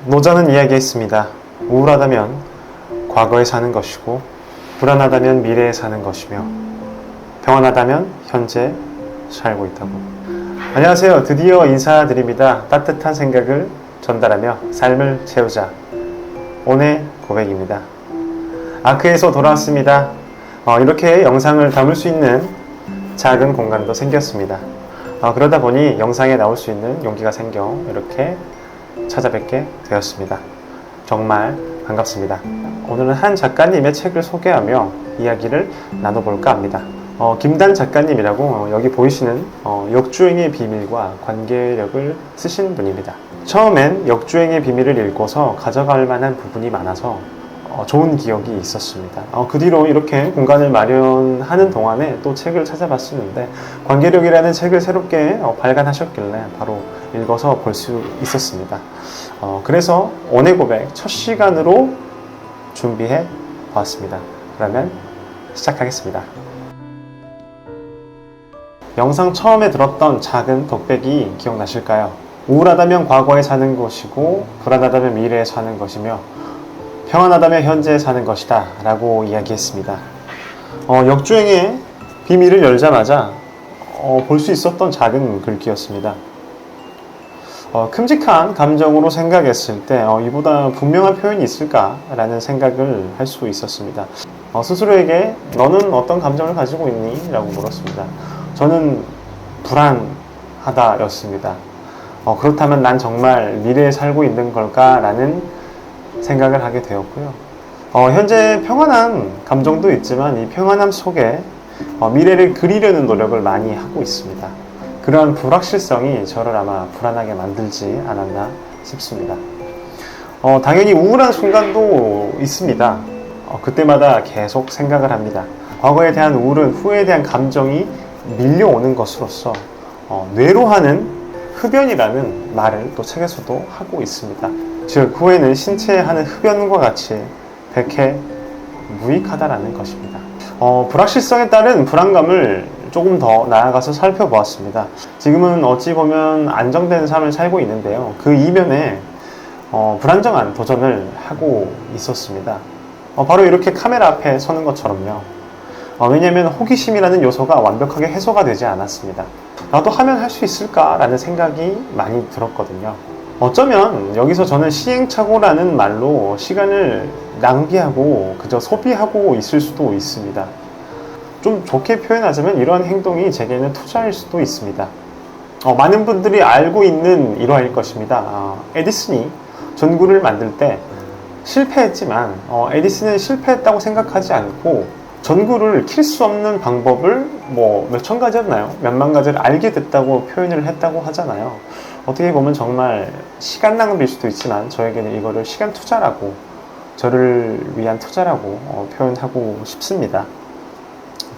노자는 이야기했습니다. 우울하다면 과거에 사는 것이고, 불안하다면 미래에 사는 것이며, 평안하다면 현재 살고 있다고. 안녕하세요. 드디어 인사드립니다. 따뜻한 생각을 전달하며 삶을 채우자. 오늘 고백입니다. 아크에서 돌아왔습니다. 이렇게 영상을 담을 수 있는 작은 공간도 생겼습니다. 그러다 보니 영상에 나올 수 있는 용기가 생겨 이렇게 찾아뵙게 되었습니다. 정말 반갑습니다. 오늘은 한 작가님의 책을 소개하며 이야기를 나눠볼까 합니다. 김단 작가님이라고 여기 보이시는 역주행의 비밀과 관계력을 쓰신 분입니다. 처음엔 역주행의 비밀을 읽고서 가져갈 만한 부분이 많아서 좋은 기억이 있었습니다. 그 뒤로 이렇게 공간을 마련하는 동안에 또 책을 찾아봤었는데 관계력이라는 책을 새롭게 발간하셨길래 바로 읽어서 볼 수 있었습니다. 그래서 오늘 고백 첫 시간으로 준비해 보았습니다. 그러면 시작하겠습니다. 영상 처음에 들었던 작은 독백이 기억나실까요? 우울하다면 과거에 사는 것이고 불안하다면 미래에 사는 것이며 평안하다면 현재에 사는 것이다 라고 이야기했습니다. 역주행의 비밀을 열자마자 볼 수 있었던 작은 글귀였습니다. 큼직한 감정으로 생각했을 때 이보다 분명한 표현이 있을까 라는 생각을 할 수 있었습니다. 스스로에게 너는 어떤 감정을 가지고 있니? 라고 물었습니다. 저는 불안하다 였습니다. 그렇다면 난 정말 미래에 살고 있는 걸까? 라는 생각을 하게 되었고요. 현재 평안한 감정도 있지만 이 평안함 속에 미래를 그리려는 노력을 많이 하고 있습니다. 그러한 불확실성이 저를 아마 불안하게 만들지 않았나 싶습니다. 당연히 우울한 순간도 있습니다. 그때마다 계속 생각을 합니다. 과거에 대한 우울은 후회에 대한 감정이 밀려오는 것으로서 뇌로 하는 흡연이라는 말을 또 책에서도 하고 있습니다. 즉 후회는 신체에 하는 흡연과 같이 백해 무익하다라는 것입니다. 불확실성에 따른 불안감을 조금 더 나아가서 살펴보았습니다. 지금은 어찌 보면 안정된 삶을 살고 있는데요. 그 이면에 불안정한 도전을 하고 있었습니다. 바로 이렇게 카메라 앞에 서는 것처럼요. 왜냐하면 호기심이라는 요소가 완벽하게 해소가 되지 않았습니다. 나도 하면 할 수 있을까라는 생각이 많이 들었거든요. 어쩌면 여기서 저는 시행착오라는 말로 시간을 낭비하고 그저 소비하고 있을 수도 있습니다. 좀 좋게 표현하자면 이러한 행동이 제게는 투자일 수도 있습니다. 많은 분들이 알고 있는 일화일 것입니다. 에디슨이 전구를 만들 때 실패했지만 에디슨은 실패했다고 생각하지 않고 전구를 킬 수 없는 방법을 몇천 가지였나요? 몇만 가지를 알게 됐다고 표현을 했다고 하잖아요. 어떻게 보면 정말 시간 낭비일 수도 있지만 저에게는 이거를 시간 투자라고, 저를 위한 투자라고 표현하고 싶습니다.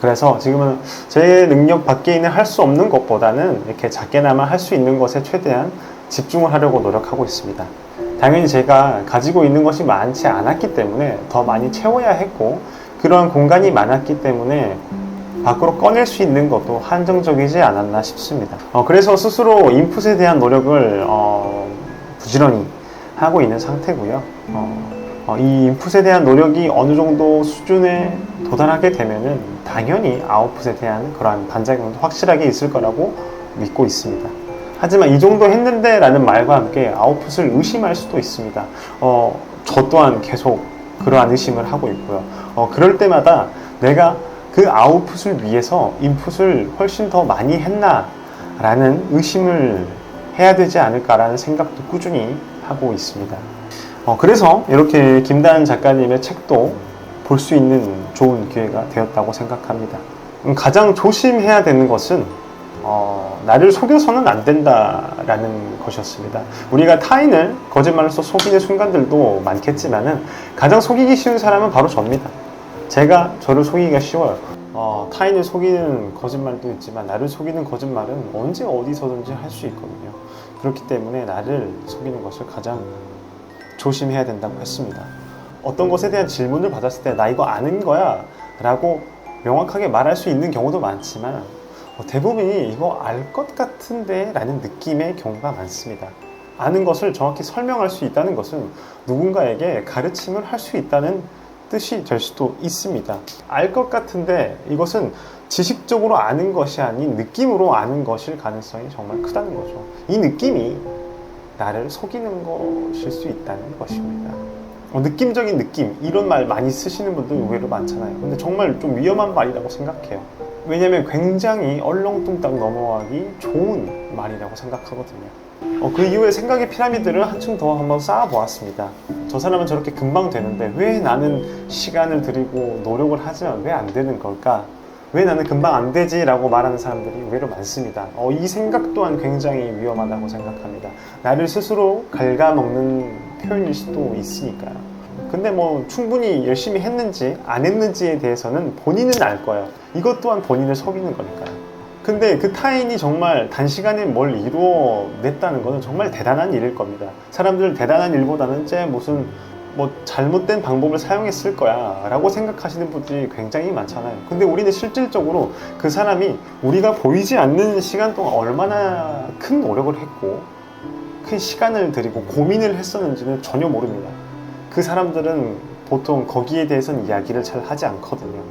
그래서 지금은 제 능력 밖에 할 수 없는 것보다는 이렇게 작게나마 할 수 있는 것에 최대한 집중을 하려고 노력하고 있습니다. 당연히 제가 가지고 있는 것이 많지 않았기 때문에 더 많이 채워야 했고 그러한 공간이 많았기 때문에 밖으로 꺼낼 수 있는 것도 한정적이지 않았나 싶습니다. 그래서 스스로 인풋에 대한 노력을 부지런히 하고 있는 상태고요. 이 인풋에 대한 노력이 어느 정도 수준에 도달하게 되면은 당연히 아웃풋에 대한 그러한 반작용도 확실하게 있을 거라고 믿고 있습니다. 하지만 이 정도 했는데 라는 말과 함께 아웃풋을 의심할 수도 있습니다. 저 또한 계속 그러한 의심을 하고 있고요. 그럴 때마다 내가 그 아웃풋을 위해서 인풋을 훨씬 더 많이 했나 라는 의심을 해야 되지 않을까라는 생각도 꾸준히 하고 있습니다. 그래서 이렇게 김다은 작가님의 책도 볼 수 있는 좋은 기회가 되었다고 생각합니다. 가장 조심해야 되는 것은 나를 속여서는 안 된다라는 것이었습니다. 우리가 타인을 거짓말로서 속이는 순간들도 많겠지만은 가장 속이기 쉬운 사람은 바로 저입니다. 제가 저를 속이기가 쉬워요. 타인을 속이는 거짓말도 있지만 나를 속이는 거짓말은 언제 어디서든지 할 수 있거든요. 그렇기 때문에 나를 속이는 것을 가장 조심해야 된다고 했습니다. 어떤 것에 대한 질문을 받았을 때 나 이거 아는 거야 라고 명확하게 말할 수 있는 경우도 많지만 대부분이 이거 알 것 같은데 라는 느낌의 경우가 많습니다. 아는 것을 정확히 설명할 수 있다는 것은 누군가에게 가르침을 할 수 있다는 뜻이 될 수도 있습니다. 알 것 같은데 이것은 지식적으로 아는 것이 아닌 느낌으로 아는 것일 가능성이 정말 크다는 거죠. 이 느낌이 나를 속이는 것일 수 있다는 것입니다. 느낌적인 느낌, 이런 말 많이 쓰시는 분들 의외로 많잖아요. 근데 정말 좀 위험한 말이라고 생각해요. 왜냐면 굉장히 얼렁뚱땅 넘어가기 좋은 말이라고 생각하거든요. 그 이후에 생각의 피라미드를 한층 더 한번 쌓아보았습니다. 저 사람은 저렇게 금방 되는데 왜 나는 시간을 들이고 노력을 하지만 왜 안 되는 걸까? 왜 나는 금방 안 되지? 라고 말하는 사람들이 의외로 많습니다. 이 생각 또한 굉장히 위험하다고 생각합니다. 나를 스스로 갉아먹는 표현일 수도 있으니까요. 근데 뭐 충분히 열심히 했는지 안 했는지에 대해서는 본인은 알 거예요. 이것 또한 본인을 속이는 거니까요. 근데 그 타인이 정말 단시간에 뭘 이루어냈다는 것은 정말 대단한 일일 겁니다. 사람들은 대단한 일보다는 무슨 뭐 잘못된 방법을 사용했을 거야 라고 생각하시는 분들이 굉장히 많잖아요. 근데 우리는 실질적으로 그 사람이 우리가 보이지 않는 시간 동안 얼마나 큰 노력을 했고 큰 시간을 들이고 고민을 했었는지는 전혀 모릅니다. 그 사람들은 보통 거기에 대해서는 이야기를 잘 하지 않거든요.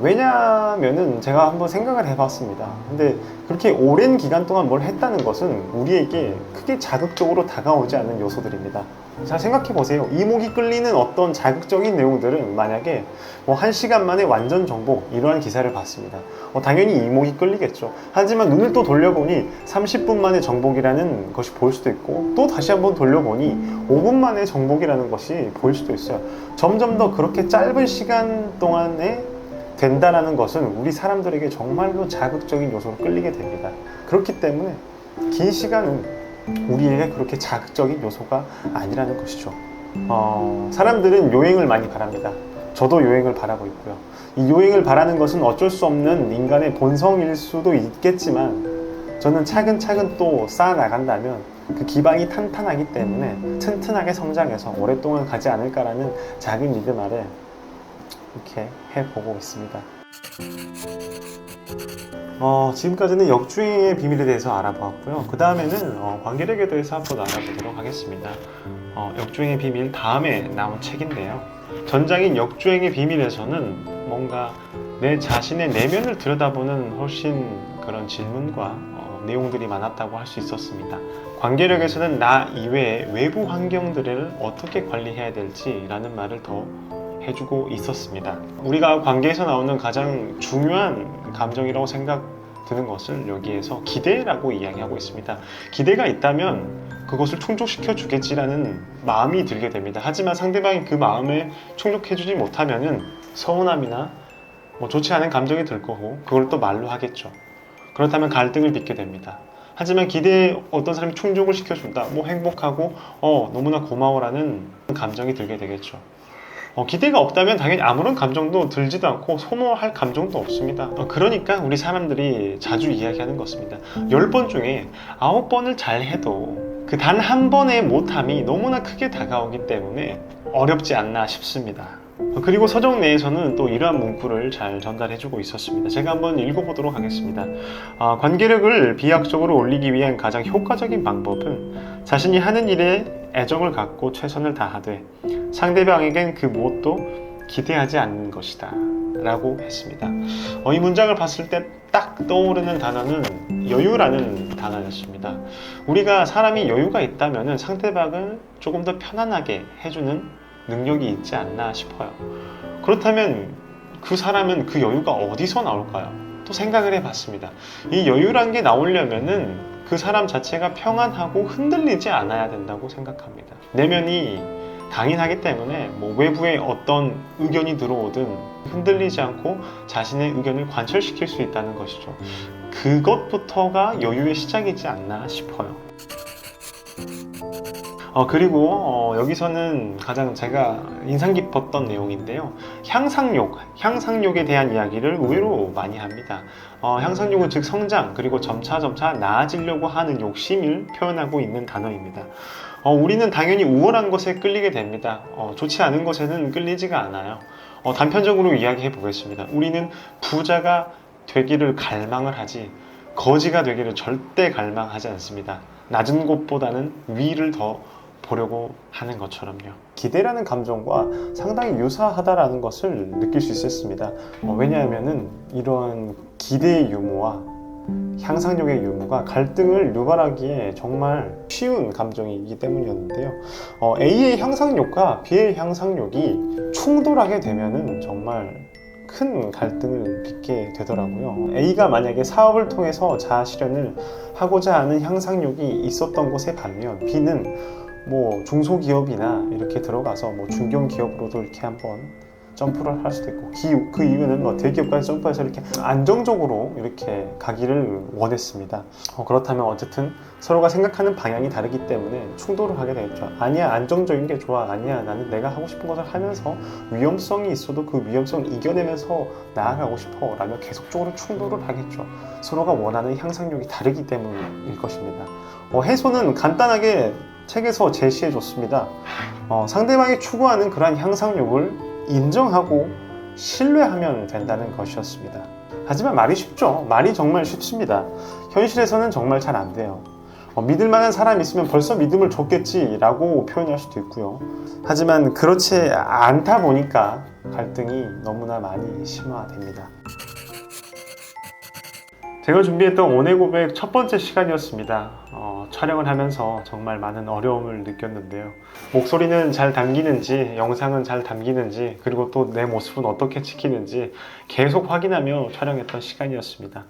왜냐면은 제가 한번 생각을 해봤습니다. 근데 그렇게 오랜 기간 동안 뭘 했다는 것은 우리에게 크게 자극적으로 다가오지 않는 요소들입니다. 자, 생각해보세요. 이목이 끌리는 어떤 자극적인 내용들은 만약에 뭐 1시간 만에 완전 정복, 이러한 기사를 봤습니다. 당연히 이목이 끌리겠죠. 하지만 눈을 또 돌려보니 30분 만에 정복이라는 것이 보일 수도 있고, 또 다시 한번 돌려보니 5분 만에 정복이라는 것이 보일 수도 있어요. 점점 더 그렇게 짧은 시간 동안에 된다는 것은 우리 사람들에게 정말로 자극적인 요소로 끌리게 됩니다. 그렇기 때문에 긴 시간은 우리에게 그렇게 자극적인 요소가 아니라는 것이죠. 사람들은 요행을 많이 바랍니다. 저도 요행을 바라고 있고요. 이 요행을 바라는 것은 어쩔 수 없는 인간의 본성일 수도 있겠지만 저는 차근차근 또 쌓아나간다면 그 기반이 탄탄하기 때문에 튼튼하게 성장해서 오랫동안 가지 않을까라는 작은 믿음 아래 이렇게 해보고 있습니다. 지금까지는 역주행의 비밀에 대해서 알아보았고요. 그 다음에는 관계력에 대해서 한번 알아보도록 하겠습니다. 역주행의 비밀 다음에 나온 책인데요. 전작인 역주행의 비밀에서는 뭔가 내 자신의 내면을 들여다보는 훨씬 그런 질문과 내용들이 많았다고 할 수 있었습니다. 관계력에서는 나 이외의 외부 환경들을 어떻게 관리해야 될지라는 말을 더 해주고 있었습니다. 우리가 관계에서 나오는 가장 중요한 감정이라고 생각드는 것을 여기에서 기대라고 이야기하고 있습니다. 기대가 있다면 그것을 충족시켜 주겠지라는 마음이 들게 됩니다. 하지만 상대방이 그 마음을 충족해주지 못하면은 서운함이나 좋지 않은 감정이 들 거고 그걸 또 말로 하겠죠. 그렇다면 갈등을 빚게 됩니다. 하지만 기대에 어떤 사람이 충족을 시켜준다, 행복하고 너무나 고마워라는 감정이 들게 되겠죠. 기대가 없다면 당연히 아무런 감정도 들지도 않고 소모할 감정도 없습니다. 그러니까 우리 사람들이 자주 이야기하는 것입니다. 10번 중에 9번을 잘 해도 그 단 한 번의 못함이 너무나 크게 다가오기 때문에 어렵지 않나 싶습니다. 그리고 서적 내에서는 또 이러한 문구를 잘 전달해주고 있었습니다. 제가 한번 읽어보도록 하겠습니다. 관계력을 비약적으로 올리기 위한 가장 효과적인 방법은 자신이 하는 일에 애정을 갖고 최선을 다하되 상대방에겐 그 무엇도 기대하지 않는 것이다 라고 했습니다. 이 문장을 봤을 때 딱 떠오르는 단어는 여유라는 단어였습니다. 우리가 사람이 여유가 있다면 상대방을 조금 더 편안하게 해주는 능력이 있지 않나 싶어요. 그렇다면 그 사람은 그 여유가 어디서 나올까요? 또 생각을 해봤습니다. 이 여유란 게 나오려면은 그 사람 자체가 평안하고 흔들리지 않아야 된다고 생각합니다. 내면이 강인하기 때문에 외부에 어떤 의견이 들어오든 흔들리지 않고 자신의 의견을 관철시킬 수 있다는 것이죠. 그것부터가 여유의 시작이지 않나 싶어요. 그리고 여기서는 가장 제가 인상 깊었던 내용인데요. 향상욕에 대한 이야기를 의외로 많이 합니다. 향상욕은 즉 성장, 그리고 점차 나아지려고 하는 욕심을 표현하고 있는 단어입니다. 우리는 당연히 우월한 것에 끌리게 됩니다. 좋지 않은 것에는 끌리지가 않아요. 단편적으로 이야기해 보겠습니다. 우리는 부자가 되기를 갈망을 하지 거지가 되기를 절대 갈망하지 않습니다. 낮은 곳보다는 위를 더 보려고 하는 것처럼요. 기대라는 감정과 상당히 유사하다라는 것을 느낄 수 있었습니다. 왜냐하면은 이런 기대의 유무와 향상력의 유무가 갈등을 유발하기에 정말 쉬운 감정이기 때문이었는데요. A의 향상력과 B의 향상력이 충돌하게 되면은 정말 큰 갈등을 빚게 되더라고요. A가 만약에 사업을 통해서 자아 실현을 하고자 하는 향상력이 있었던 것에 반면 B는 뭐 중소기업이나 이렇게 들어가서 뭐 중견기업으로도 이렇게 한번 점프를 할 수도 있고, 그 이유는 뭐 대기업까지 점프해서 이렇게 안정적으로 이렇게 가기를 원했습니다. 그렇다면 어쨌든 서로가 생각하는 방향이 다르기 때문에 충돌을 하게 되겠죠. 아니야, 안정적인 게 좋아. 아니야, 나는 내가 하고 싶은 것을 하면서 위험성이 있어도 그 위험성을 이겨내면서 나아가고 싶어 라며 계속적으로 충돌을 하겠죠. 서로가 원하는 향상력이 다르기 때문일 것입니다. 해소는 간단하게 책에서 제시해 줬습니다. 상대방이 추구하는 그러한 향상력을 인정하고 신뢰하면 된다는 것이었습니다. 하지만 말이 쉽죠. 말이 정말 쉽습니다. 현실에서는 정말 잘 안 돼요. 믿을 만한 사람이 있으면 벌써 믿음을 줬겠지라고 표현할 수도 있고요. 하지만 그렇지 않다 보니까 갈등이 너무나 많이 심화됩니다. 제가 준비했던 오늘 고백 첫 번째 시간이었습니다. 촬영을 하면서 정말 많은 어려움을 느꼈는데요. 목소리는 잘 담기는지, 영상은 잘 담기는지, 그리고 또 내 모습은 어떻게 찍히는지 계속 확인하며 촬영했던 시간이었습니다.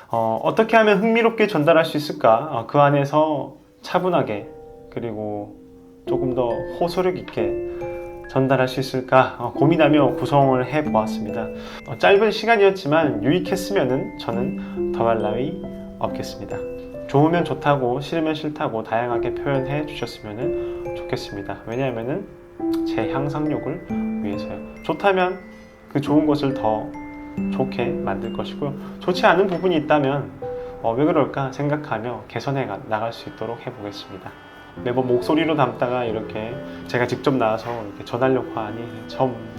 어떻게 하면 흥미롭게 전달할 수 있을까? 그 안에서 차분하게, 그리고 조금 더 호소력 있게 전달할 수 있을까 고민하며 구성을 해보았습니다. 짧은 시간이었지만 유익했으면 저는 더할 나위 없겠습니다. 좋으면 좋다고, 싫으면 싫다고 다양하게 표현해 주셨으면 좋겠습니다. 왜냐하면 제 향상력을 위해서요. 좋다면 그 좋은 것을 더 좋게 만들 것이고요. 좋지 않은 부분이 있다면 왜 그럴까 생각하며 개선해 나갈 수 있도록 해보겠습니다. 매번 목소리로 담다가 이렇게 제가 직접 나와서 이렇게 전하려고 하니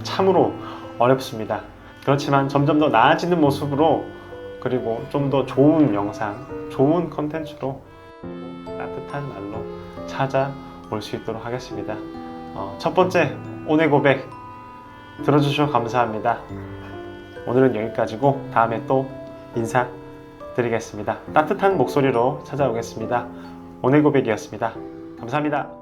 참으로 어렵습니다. 그렇지만 점점 더 나아지는 모습으로, 그리고 좀 더 좋은 영상, 좋은 컨텐츠로 따뜻한 말로 찾아올 수 있도록 하겠습니다. 첫 번째 오늘 고백 들어주셔서 감사합니다. 오늘은 여기까지고 다음에 또 인사드리겠습니다. 따뜻한 목소리로 찾아오겠습니다. 오늘 고백이었습니다. 감사합니다.